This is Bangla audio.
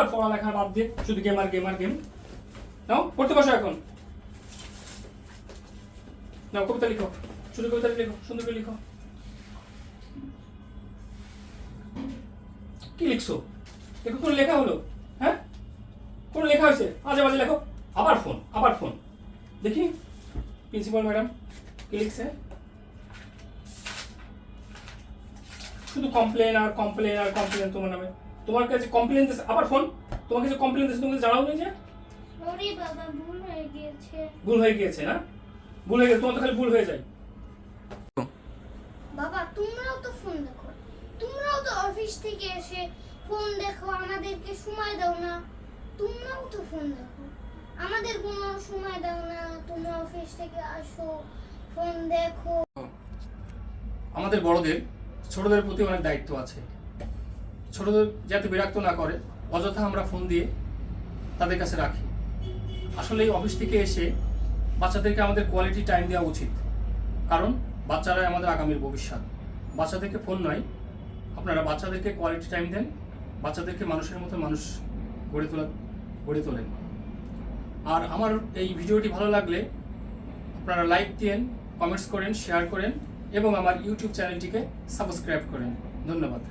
আর পড়ালেখা বাদ দিয়ে শুধু গেম আর গেম আর গেম। নাও পড়তে বসো এখন। নাও কবিতা লিখো, শুধু কবিতা লিখো, সুন্দর করে লিখো। কি লিখছো? দেখো কোন লেখা হলো? হ্যাঁ, কোন লেখা হয়েছে? আজে বাজে লেখো। আবার ফোন, আবার ফোন। দেখি প্রিন্সিপাল ম্যাডাম কি লিখছে। শুধু কমপ্লেন আর কমপ্লেন আর কমপ্লেন তোমার নামে। তোমার কাছে কমপ্লেন দিছে, আবার ফোন। তোমার কাছে কমপ্লেন দিছে, তোমাকে জানাও নি যে? সরি বাবা, ভুল হয়ে গিয়েছে। ভুল হয়ে গিয়েছে না? ভুল হয়ে গেছে, তোমার তো খালি ভুল হয়ে যায়। বাবা তোমরাও তো ফোন দেখো, তোমরাও তো অফিস থেকে এসে ফোন দেখো, আমাদেরকে সময় দাও না। তোমরাও তো ফোন দেখো, আমাদের কোনো সময় দাও না। তোমরা অফিস থেকে আসো, ফোন দেখো। আমাদের বড়দের ছোটদের প্রতি অনেক দায়িত্ব আছে। ছোটদের যাতে বিরক্ত না করে অযথা আমরা ফোন দিয়ে তাদের কাছে রাখি। আসলে এই অফিস থেকে এসে বাচ্চাদেরকে আমাদের কোয়ালিটি টাইম দেওয়া উচিত, কারণ বাচ্চারাই আমাদের আগামীর ভবিষ্যৎ। বাচ্চাদেরকে ফোন নয়, আপনারা বাচ্চাদেরকে কোয়ালিটি টাইম দেন, বাচ্চাদেরকে মানুষের মতো মানুষ গড়ে তোলেন। আর আমার এই ভিডিওটি ভালো লাগলে আপনারা লাইক দিন, কমেন্টস করেন, শেয়ার করেন এবং আমার ইউটিউব চ্যানেলটিকে সাবস্ক্রাইব করেন। ধন্যবাদ।